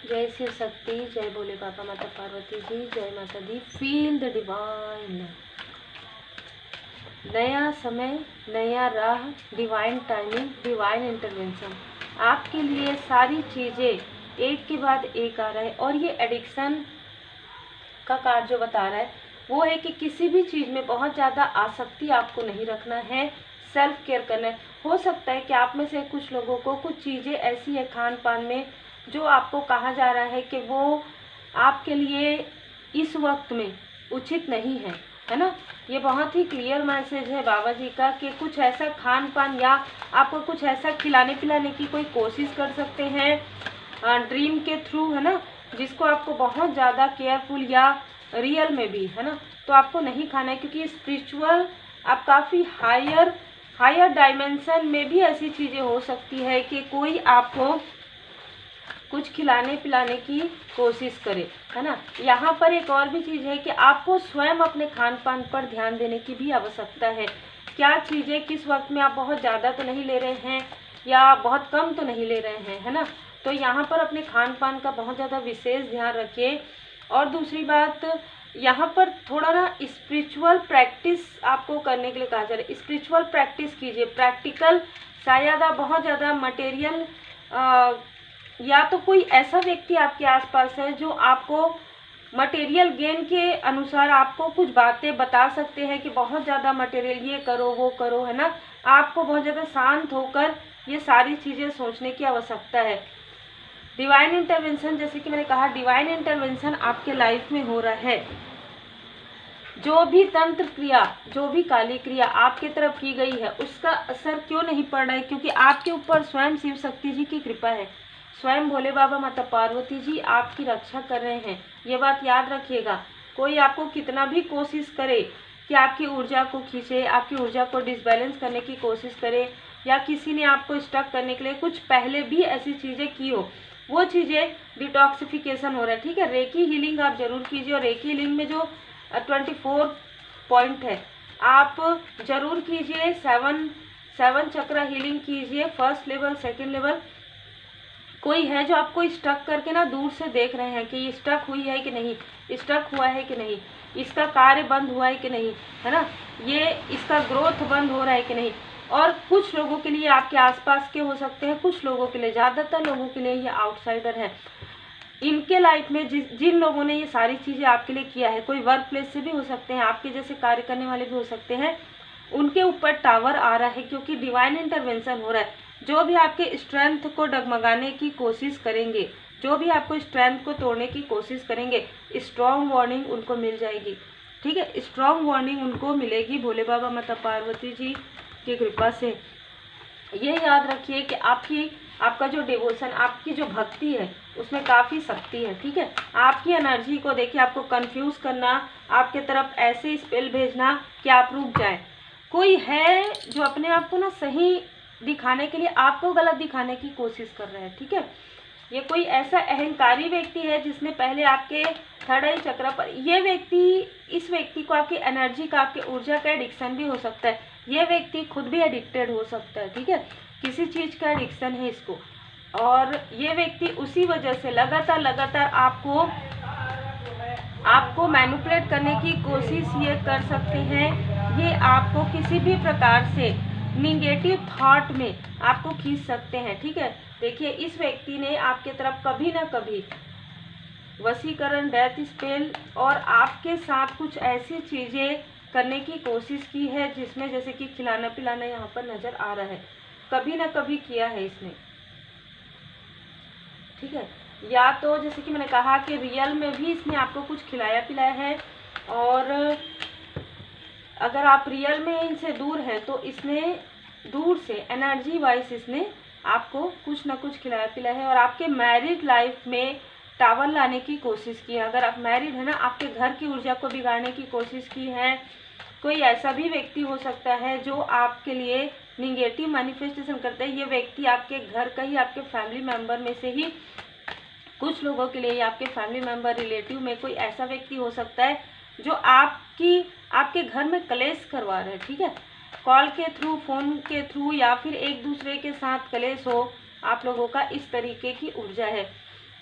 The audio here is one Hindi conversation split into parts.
जय शिव शक्ति, जय भोले बाबा, माता पार्वती जी, जय माता दी। Feel the divine. नया समय, नया राह, डिवाइन टाइमिंग, डिवाइन इंटरवेंशन। आपके लिए सारी चीज़ें एक के बाद एक आ रहा है। और ये एडिक्शन का कार्ड जो बता रहा है वो है कि किसी भी चीज़ में बहुत ज़्यादा आसक्ति आपको नहीं रखना है, सेल्फ केयर करना है। हो सकता है कि आप में से कुछ लोगों को कुछ चीज़ें ऐसी है खान पान में जो आपको कहा जा रहा है कि वो आपके लिए इस वक्त में उचित नहीं है ना। ये बहुत ही क्लियर मैसेज है बाबा जी का कि कुछ ऐसा खान पान या आपको कुछ ऐसा खिलाने पिलाने की कोई कोशिश कर सकते हैं ड्रीम के थ्रू, है ना, जिसको आपको बहुत ज़्यादा केयरफुल या रियल में भी, है ना, तो आपको नहीं खाना है। क्योंकि स्पिरिचुअल आप काफ़ी हायर डायमेंशन में भी ऐसी चीज़ें हो सकती है कि कोई आपको कुछ खिलाने पिलाने की कोशिश करे, है ना। यहाँ पर एक और भी चीज़ है कि आपको स्वयं अपने खान पान पर ध्यान देने की भी आवश्यकता है। क्या चीज़ें किस वक्त में आप बहुत ज़्यादा तो नहीं ले रहे हैं या बहुत कम तो नहीं ले रहे हैं, है ना। तो यहाँ पर अपने खान पान का बहुत ज़्यादा विशेष ध्यान रखिए। और दूसरी बात, यहाँ पर थोड़ा ना स्पिरिचुअल प्रैक्टिस आपको करने के लिए कहा जा रहा है। स्पिरिचुअल प्रैक्टिस कीजिए, प्रैक्टिकल। शायद आप बहुत ज़्यादा मटेरियल या तो कोई ऐसा व्यक्ति आपके आसपास है जो आपको मटेरियल गेन के अनुसार आपको कुछ बातें बता सकते हैं कि बहुत ज़्यादा मटेरियल ये करो वो करो, है ना। आपको बहुत ज़्यादा शांत होकर ये सारी चीज़ें सोचने की आवश्यकता है। डिवाइन इंटरवेंशन, जैसे कि मैंने कहा, डिवाइन इंटरवेंशन आपके लाइफ में हो रहा है। जो भी तंत्र क्रिया, जो भी काली क्रिया आपके तरफ की गई है उसका असर क्यों नहीं पड़ रहा है? क्योंकि आपके ऊपर स्वयं शिव शक्ति जी की कृपा है। स्वयं भोले बाबा माता पार्वती जी आपकी रक्षा कर रहे हैं। ये बात याद रखिएगा। कोई आपको कितना भी कोशिश करे कि आपकी ऊर्जा को खींचे, आपकी ऊर्जा को डिसबैलेंस करने की कोशिश करे, या किसी ने आपको स्टक करने के लिए कुछ पहले भी ऐसी चीज़ें की हो, वो चीज़ें डिटॉक्सिफिकेशन हो रहा है। ठीक है, रेकी हीलिंग आप जरूर कीजिए। और रेकी हीलिंग में जो 24 पॉइंट है आप जरूर कीजिए। 7 चक्रा हीलिंग कीजिए, फर्स्ट लेवल, सेकेंड लेवल। कोई है जो आपको स्टक करके ना दूर से देख रहे हैं कि ये स्टक हुई है कि नहीं, स्टक हुआ है कि नहीं, इसका कार्य बंद हुआ है कि नहीं, है ना, ये इसका ग्रोथ बंद हो रहा है कि नहीं। और कुछ लोगों के लिए आपके आसपास के हो सकते हैं, कुछ लोगों के लिए, ज़्यादातर लोगों के लिए ये आउटसाइडर है। इनके लाइफ में जिन लोगों ने ये सारी चीज़ें आपके लिए किया है, कोई वर्क प्लेस से भी हो सकते हैं, आपके जैसे कार्य करने वाले भी हो सकते हैं, उनके ऊपर टावर आ रहा है क्योंकि डिवाइन इंटरवेंशन हो रहा है। जो भी आपके स्ट्रेंथ को डगमगाने की कोशिश करेंगे, जो भी आपको स्ट्रेंथ को तोड़ने की कोशिश करेंगे, स्ट्रॉन्ग वार्निंग उनको मिल जाएगी। ठीक है, स्ट्रॉन्ग वार्निंग उनको मिलेगी भोले बाबा माता पार्वती जी की कृपा से। ये याद रखिए कि आपका जो डिवोशन, आपकी जो भक्ति है उसमें काफ़ी शक्ति है। ठीक है, आपकी एनर्जी को देखिए, आपको कंफ्यूज करना, आपके तरफ ऐसे स्पेल भेजना कि आप रुक जाएं। कोई है जो अपने आप को ना सही दिखाने के लिए आपको गलत दिखाने की कोशिश कर रहा है। ठीक है, ये कोई ऐसा अहंकारी व्यक्ति है जिसने पहले आपके थर्ड आई चक्र पर, इस व्यक्ति को आपकी एनर्जी का, आपके ऊर्जा का एडिक्शन भी हो सकता है। ये व्यक्ति खुद भी एडिक्टेड हो सकता है। ठीक है, किसी चीज़ का एडिक्शन है इसको, और ये व्यक्ति उसी वजह से लगातार आपको मैनिपुलेट करने की कोशिश ये कर सकते हैं। ये आपको किसी भी प्रकार से निगेटिव थॉट में आपको खींच सकते हैं। ठीक है, देखिए इस व्यक्ति ने आपके तरफ कभी ना कभी वशीकरण, डेथ स्पेल और आपके साथ कुछ ऐसी चीज़ें करने की कोशिश की है जिसमें जैसे कि खिलाना पिलाना यहाँ पर नज़र आ रहा है, कभी ना कभी किया है इसने। ठीक है, या तो जैसे कि मैंने कहा कि रियल में भी इसने आपको कुछ खिलाया पिलाया है, और अगर आप रियल में इनसे दूर हैं तो इसने दूर से एनर्जी वाइज इसने आपको कुछ ना कुछ खिलाया पिलाया है। और आपके मैरिड लाइफ में टावर लाने की कोशिश की है। अगर आप मैरिड है ना, आपके घर की ऊर्जा को बिगाड़ने की कोशिश की है। कोई ऐसा भी व्यक्ति हो सकता है जो आपके लिए निगेटिव मैनिफेस्टेशन करता है। ये व्यक्ति आपके घर का ही, आपके फैमिली मेम्बर में से ही कुछ लोगों के लिए, आपके फैमिली मेम्बर, रिलेटिव में कोई ऐसा व्यक्ति हो सकता है जो आपके घर में कलेश करवा रहे हैं। ठीक है, कॉल के थ्रू, फ़ोन के थ्रू, या फिर एक दूसरे के साथ कलेश हो आप लोगों का, इस तरीके की ऊर्जा है।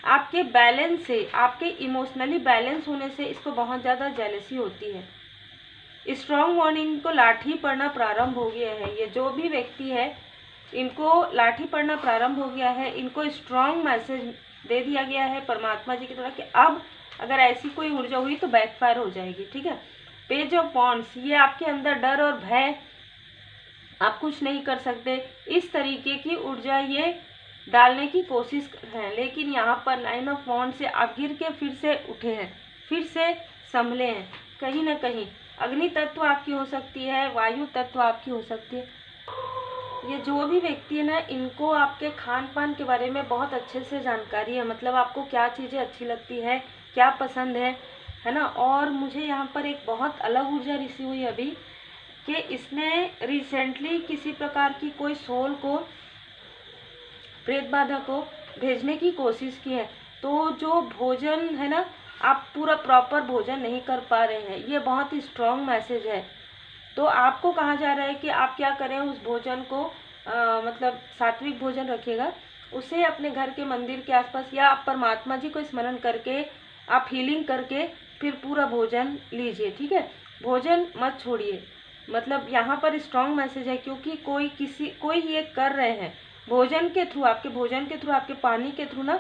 आपके बैलेंस से, आपके इमोशनली बैलेंस होने से इसको बहुत ज़्यादा जेलसी होती है। स्ट्रॉन्ग मॉर्निंग को लाठी पड़ना प्रारंभ हो गया है। ये जो भी व्यक्ति है इनको लाठी पड़ना प्रारंभ हो गया है, इनको स्ट्रॉन्ग मैसेज दे दिया गया है परमात्मा जी की तरफ कि अब अगर ऐसी कोई ऊर्जा हुई तो बैकफायर हो जाएगी, ठीक है। पेज ऑफ वॉन्ड्स, ये आपके अंदर डर और भय, आप कुछ नहीं कर सकते, इस तरीके की ऊर्जा ये डालने की कोशिश है। लेकिन यहाँ पर नाइन ऑफ वॉन्ड्स से आप गिर के फिर से उठे हैं, फिर से संभले हैं। कहीं ना कहीं अग्नि तत्व आपकी हो सकती है, वायु तत्व आपकी हो सकती है। ये जो भी व्यक्ति है ना, इनको आपके खान पान के बारे में बहुत अच्छे से जानकारी है, मतलब आपको क्या चीज़ें अच्छी लगती है, क्या पसंद है ना। और मुझे यहाँ पर एक बहुत अलग ऊर्जा रिसीव हुई अभी कि इसने रिसेंटली किसी प्रकार की कोई सोल को, प्रेत बाधा को भेजने की कोशिश की है। तो जो भोजन है ना, आप पूरा प्रॉपर भोजन नहीं कर पा रहे हैं, ये बहुत ही स्ट्रॉन्ग मैसेज है। तो आपको कहा जा रहा है कि आप क्या करें, उस भोजन को मतलब सात्विक भोजन रखिएगा, उसे अपने घर के मंदिर के आसपास या आप परमात्मा जी को स्मरण करके आप हीलिंग करके फिर पूरा भोजन लीजिए, ठीक है। भोजन मत छोड़िए, मतलब यहाँ पर स्ट्रॉन्ग मैसेज है, क्योंकि कोई ये कर रहे हैं भोजन के थ्रू, आपके भोजन के थ्रू, आपके पानी के थ्रू ना,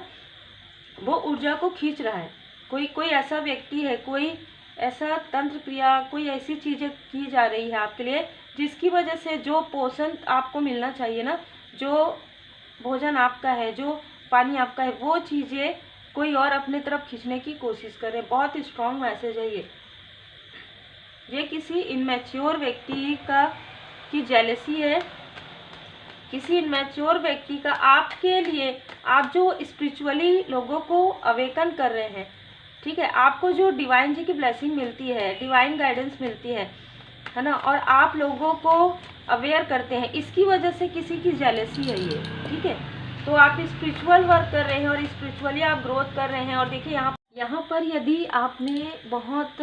वो ऊर्जा को खींच रहा है। कोई ऐसा व्यक्ति है, कोई ऐसा तंत्र क्रिया, कोई ऐसी चीज़ें की जा रही है आपके लिए जिसकी वजह से जो पोषण आपको मिलना चाहिए ना, जो भोजन आपका है, जो पानी आपका है, वो चीज़ें कोई और अपने तरफ खींचने की कोशिश करे। बहुत स्ट्रॉन्ग मैसेज है ये किसी इनमैच्योर व्यक्ति की जेलसी है, किसी इनमैच्योर व्यक्ति का आपके लिए, आप जो स्पिरिचुअली लोगों को अवेकन कर रहे हैं, ठीक है, आपको जो डिवाइन जी की ब्लेसिंग मिलती है, डिवाइन गाइडेंस मिलती है ना, और आप लोगों को अवेयर करते हैं, इसकी वजह से किसी की जेलसी है ये, ठीक है। तो आप स्पिरिचुअल वर्क कर रहे हैं और स्पिरिचुअली आप ग्रोथ कर रहे हैं। और देखिए यहाँ पर यदि आपने बहुत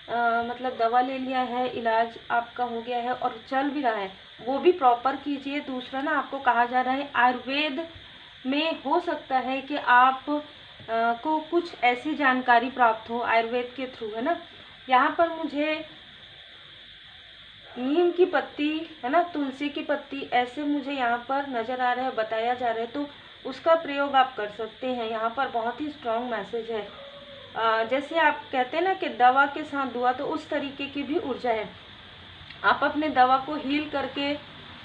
मतलब दवा ले लिया है, इलाज आपका हो गया है और चल भी रहा है, वो भी प्रॉपर कीजिए। दूसरा ना, आपको कहा जा रहा है आयुर्वेद में हो सकता है कि आप को कुछ ऐसी जानकारी प्राप्त हो आयुर्वेद के थ्रू, है ना। यहाँ पर मुझे नीम की पत्ती, है ना, तुलसी की पत्ती, ऐसे मुझे यहाँ पर नज़र आ रहा है, बताया जा रहा है, तो उसका प्रयोग आप कर सकते हैं। यहाँ पर बहुत ही स्ट्रॉन्ग मैसेज है। जैसे आप कहते हैं ना कि दवा के साथ दुआ, तो उस तरीके की भी ऊर्जा है। आप अपने दवा को हील करके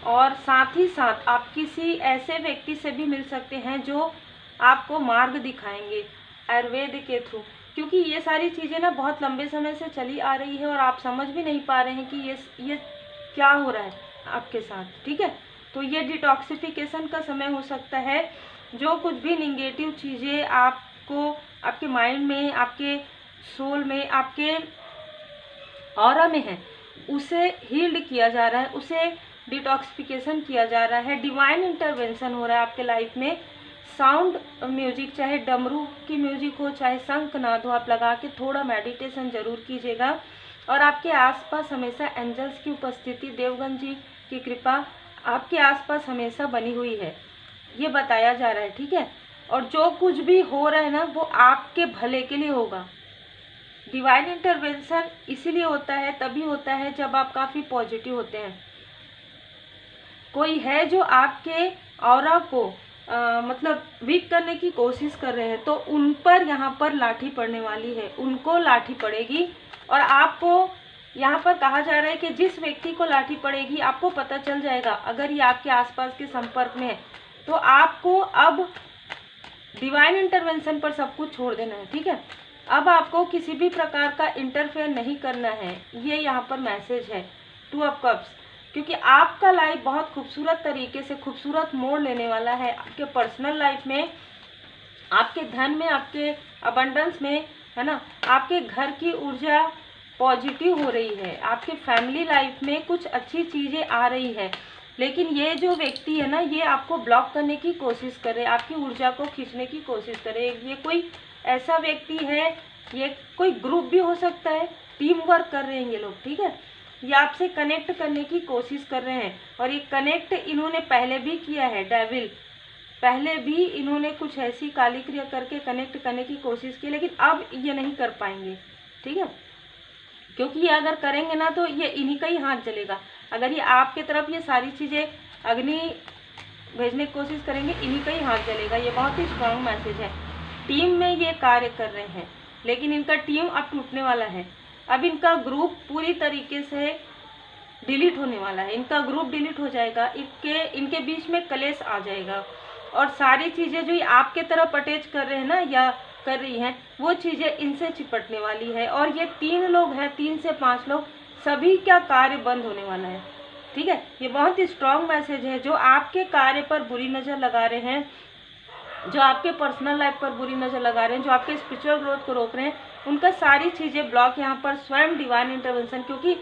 और साथ ही साथ आप किसी ऐसे व्यक्ति से भी मिल सकते हैं जो आपको मार्ग दिखाएंगे आयुर्वेद के थ्रू, क्योंकि ये सारी चीज़ें ना बहुत लंबे समय से चली आ रही है और आप समझ भी नहीं पा रहे हैं कि ये क्या हो रहा है आपके साथ, ठीक है। तो ये डिटॉक्सिफिकेशन का समय हो सकता है। जो कुछ भी निगेटिव चीज़ें आपको आपके माइंड में, आपके सोल में, आपके ऑरा में है, उसे हील्ड किया जा रहा है, उसे डिटॉक्सिफिकेशन किया जा रहा है। डिवाइन इंटरवेंशन हो रहा है आपके लाइफ में। साउंड म्यूजिक, चाहे डमरू की म्यूजिक हो, चाहे शंख नाद हो, आप लगा के थोड़ा मेडिटेशन जरूर कीजिएगा। और आपके आसपास हमेशा एंजल्स की उपस्थिति, देवगन जी की कृपा आपके आसपास हमेशा बनी हुई है, ये बताया जा रहा है, ठीक है। और जो कुछ भी हो रहा है ना, वो आपके भले के लिए होगा। डिवाइन इंटरवेंशन इसीलिए होता है, तभी होता है जब आप काफ़ी पॉजिटिव होते हैं। कोई है जो आपके ऑरा को मतलब वीक करने की कोशिश कर रहे हैं, तो उन पर यहाँ पर लाठी पड़ने वाली है, उनको लाठी पड़ेगी। और आपको यहाँ पर कहा जा रहा है कि जिस व्यक्ति को लाठी पड़ेगी, आपको पता चल जाएगा, अगर ये आपके आसपास के संपर्क में है, तो आपको अब डिवाइन इंटरवेंशन पर सब कुछ छोड़ देना है, ठीक है। अब आपको किसी भी प्रकार का इंटरफेयर नहीं करना है, ये यहाँ पर मैसेज है। 2 ऑफ कप्स, क्योंकि आपका लाइफ बहुत खूबसूरत तरीके से खूबसूरत मोड़ लेने वाला है। आपके पर्सनल लाइफ में, आपके धन में, आपके अबंडेंस में, है ना, आपके घर की ऊर्जा पॉजिटिव हो रही है, आपके फैमिली लाइफ में कुछ अच्छी चीज़ें आ रही है। लेकिन ये जो व्यक्ति है ना, ये आपको ब्लॉक करने की कोशिश करे, आपकी ऊर्जा को खींचने की कोशिश करे। ये कोई ऐसा व्यक्ति है, ये कोई ग्रुप भी हो सकता है, टीम वर्क कर रहे हैं ये लोग, ठीक है। ये आपसे कनेक्ट करने की कोशिश कर रहे हैं, और ये कनेक्ट इन्होंने पहले भी किया है डेविल, पहले भी इन्होंने कुछ ऐसी काली क्रिया करके कनेक्ट करने की कोशिश की, लेकिन अब ये नहीं कर पाएंगे, ठीक है, क्योंकि ये अगर करेंगे ना तो ये इन्हीं का ही हाथ जलेगा। अगर ये आपके तरफ ये सारी चीज़ें अग्नि भेजने की कोशिश करेंगे, इन्हीं का ही हाथ जलेगा। ये बहुत ही स्ट्रांग मैसेज है। टीम में ये कार्य कर रहे हैं, लेकिन इनका टीम अब टूटने वाला है। अब इनका ग्रुप पूरी तरीके से डिलीट होने वाला है। इनका ग्रुप डिलीट हो जाएगा, इनके बीच में कलेश आ जाएगा, और सारी चीज़ें जो ये आपके तरफ अटैच कर रहे हैं ना या कर रही हैं, वो चीज़ें इनसे चिपटने वाली है। और ये 3 लोग हैं, 3 से 5 लोग, सभी का कार्य बंद होने वाला है, ठीक है। ये बहुत ही स्ट्रांग मैसेज है। जो आपके कार्य पर बुरी नज़र लगा रहे हैं, जो आपके पर्सनल लाइफ पर बुरी नज़र लगा रहे हैं, जो आपके स्पिरिचुअल ग्रोथ को रोक रहे हैं, उनका सारी चीज़ें ब्लॉक यहाँ पर स्वयं डिवाइन इंटरवेंशन, क्योंकि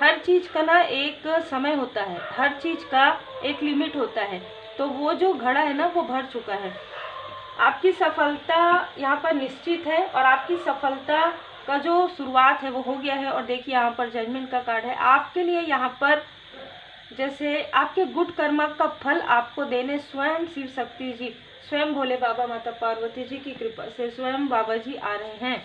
हर चीज़ का ना एक समय होता है, हर चीज़ का एक लिमिट होता है। तो वो जो घड़ा है ना वो भर चुका है। आपकी सफलता यहाँ पर निश्चित है, और आपकी सफलता का जो शुरुआत है वो हो गया है। और देखिए यहाँ पर जजमेंट का कार्ड है। आपके लिए यहाँ पर जैसे आपके गुड कर्म का फल आपको देने स्वयं शिव शक्ति जी, स्वयं भोले बाबा माता पार्वती जी की कृपा से स्वयं बाबा जी आ रहे हैं।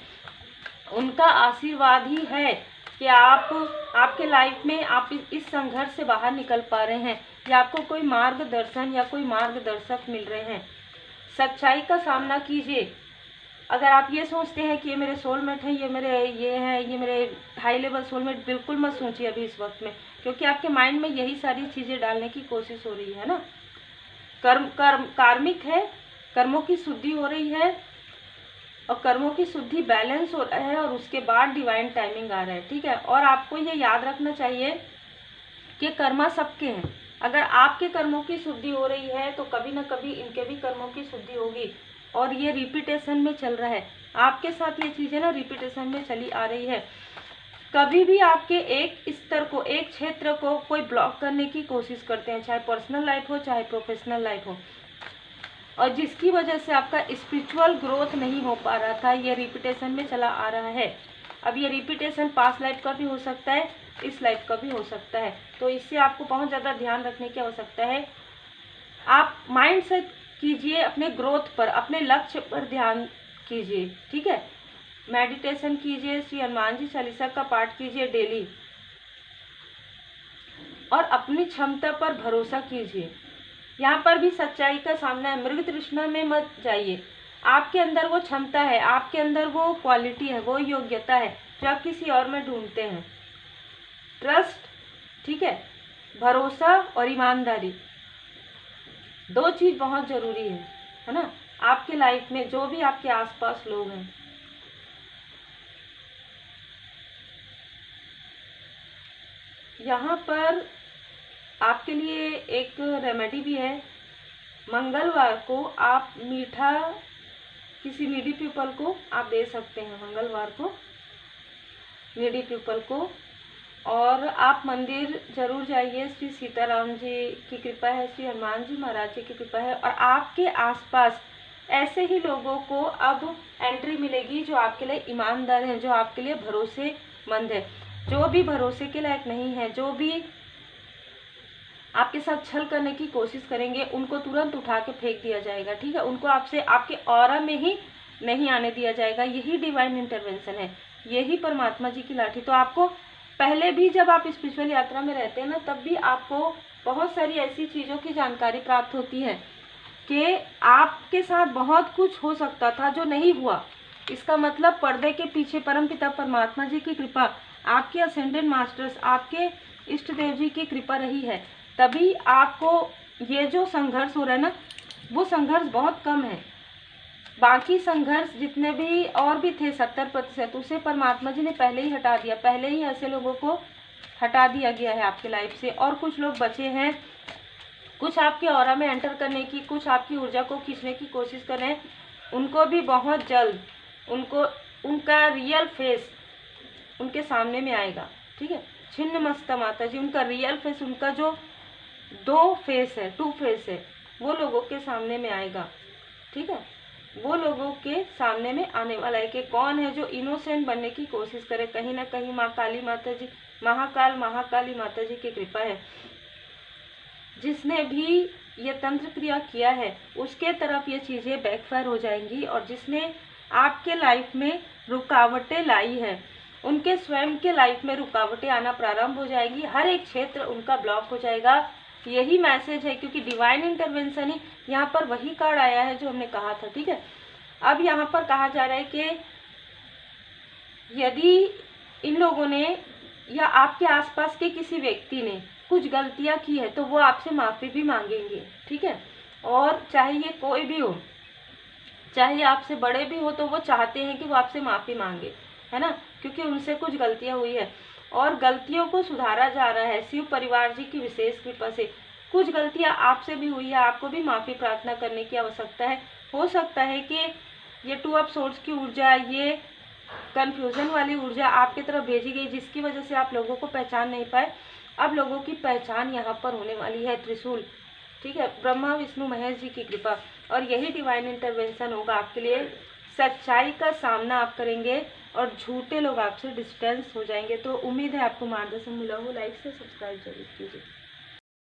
उनका आशीर्वाद ही है कि आपके लाइफ में आप इस संघर्ष से बाहर निकल पा रहे हैं, या आपको कोई मार्गदर्शन या कोई मार्गदर्शक मिल रहे हैं। सच्चाई का सामना कीजिए। अगर आप ये सोचते हैं कि ये मेरे सोलमेट है, ये मेरे हाई लेवल सोलमेट, बिल्कुल मत सोचिए अभी इस वक्त में, क्योंकि आपके माइंड में यही सारी चीज़ें डालने की कोशिश हो रही है ना। कार्मिक है, कर्मों की शुद्धि हो रही है, और कर्मों की शुद्धि बैलेंस हो रहा है, और उसके बाद डिवाइन टाइमिंग आ रहा है, ठीक है। और आपको ये याद रखना चाहिए कि कर्मा सबके हैं। अगर आपके कर्मों की शुद्धि हो रही है तो कभी ना कभी इनके भी कर्मों की शुद्धि होगी, और ये रिपीटेशन में चल रहा है। आपके साथ ये चीज़ें ना रिपीटेशन में चली आ रही है। कभी भी आपके एक स्तर को, एक क्षेत्र को कोई ब्लॉक करने की कोशिश करते हैं, चाहे पर्सनल लाइफ हो चाहे प्रोफेशनल लाइफ हो, और जिसकी वजह से आपका स्पिरिचुअल ग्रोथ नहीं हो पा रहा था, ये रिपीटेशन में चला आ रहा है। अब ये रिपीटेशन पास्ट लाइफ का भी हो सकता है, इस लाइफ का भी हो सकता है। तो इससे आपको बहुत ज़्यादा ध्यान रखने की आवश्यकता है। आप माइंड सेट कीजिए अपने ग्रोथ पर, अपने लक्ष्य पर ध्यान कीजिए, ठीक है। मेडिटेशन कीजिए, श्री हनुमान जी चालीसा का पाठ कीजिए डेली, और अपनी क्षमता पर भरोसा कीजिए। यहाँ पर भी सच्चाई का सामना है। मृग तृष्णा में मत जाइए। आपके अंदर वो क्षमता है, आपके अंदर वो क्वालिटी है, वो योग्यता है जो आप किसी और में ढूंढते हैं। ट्रस्ट, ठीक है, भरोसा और ईमानदारी, 2 चीज़ बहुत ज़रूरी है ना आपके लाइफ में। जो भी आपके आसपास लोग हैं, यहाँ पर आपके लिए एक रेमेडी भी है। मंगलवार को आप मीठा किसी नीडी पीपल को आप दे सकते हैं, मंगलवार को नीडी पीपल को। और आप मंदिर जरूर जाइए। श्री सीताराम जी की कृपा है, श्री हनुमान जी महाराज जी की कृपा है, और आपके आसपास ऐसे ही लोगों को अब एंट्री मिलेगी जो आपके लिए ईमानदार हैं, जो आपके लिए भरोसेमंद है। जो भी भरोसे के लायक नहीं है, जो भी आपके साथ छल करने की कोशिश करेंगे, उनको तुरंत उठा के फेंक दिया जाएगा, ठीक है। उनको आपसे, आपके ऑरा में ही नहीं आने दिया जाएगा। यही डिवाइन इंटरवेंशन है, यही परमात्मा जी की लाठी। तो आपको पहले भी जब आप स्पिरिचुअल यात्रा में रहते हैं ना, तब भी आपको बहुत सारी ऐसी चीज़ों की जानकारी प्राप्त होती है कि आपके साथ बहुत कुछ हो सकता था जो नहीं हुआ। इसका मतलब पर्दे के पीछे परमपिता परमात्मा जी की कृपा, आपके असेंडेंट मास्टर्स, आपके इष्ट देव जी की कृपा रही है, तभी आपको ये जो संघर्ष हो रहा है ना, वो संघर्ष बहुत कम है। बाकी संघर्ष जितने भी और भी थे 70%, उसे परमात्मा जी ने पहले ही हटा दिया। पहले ही ऐसे लोगों को हटा दिया गया है आपकी लाइफ से, और कुछ लोग बचे हैं। कुछ आपके ऑरा में एंटर करने की, कुछ आपकी ऊर्जा को खींचने की कोशिश कर रहे हैं। उनको भी बहुत जल्द उनका रियल फेस उनके सामने में आएगा, ठीक है। छिन्न मस्ता माता जी, उनका रियल फेस, उनका जो 2 फेस है, 2 फेस है, वो लोगों के सामने में आएगा, ठीक है। वो लोगों के सामने में आने वाला है कि कौन है जो इनोसेंट बनने की कोशिश करे। कहीं ना कहीं माँ काली माता जी, महाकाली माता जी की कृपा है। जिसने भी ये तंत्र क्रिया किया है उसके तरफ ये चीज़ें बैकफायर हो जाएंगी, और जिसने आपके लाइफ में रुकावटें लाई है उनके स्वयं के लाइफ में रुकावटें आना प्रारंभ हो जाएंगी, हर एक क्षेत्र उनका ब्लॉक हो जाएगा। यही मैसेज है, क्योंकि डिवाइन इंटरवेंशन ही यहाँ पर वही कार्ड आया है जो हमने कहा था। ठीक है, अब यहाँ पर कहा जा रहा है कि यदि इन लोगों ने या आपके आसपास के किसी व्यक्ति ने कुछ गलतियां की है तो वो आपसे माफ़ी भी मांगेंगे। ठीक है, और चाहे ये कोई भी हो, चाहे आपसे बड़े भी हो, तो वो चाहते हैं कि वो आपसे माफ़ी मांगे, है ना, क्योंकि उनसे कुछ गलतियां हुई है और गलतियों को सुधारा जा रहा है शिव परिवार जी की विशेष कृपा से। कुछ गलतियां आपसे भी हुई है, आपको भी माफ़ी प्रार्थना करने की आवश्यकता है। हो सकता है कि ये 2 ऑफ सोर्ड्स की ऊर्जा, ये कन्फ्यूज़न वाली ऊर्जा आपकी तरफ भेजी गई, जिसकी वजह से आप लोगों को पहचान नहीं पाए। अब लोगों की पहचान यहाँ पर होने वाली है। त्रिशूल, ठीक है, ब्रह्मा विष्णु महेश जी की कृपा, और यही डिवाइन इंटरवेंशन होगा आपके लिए। सच्चाई का सामना आप करेंगे और झूठे लोग आपसे डिस्टेंस हो जाएंगे। तो उम्मीद है आपको मार्गदर्शन मिला हो। लाइक से सब्सक्राइब जरूर कीजिए।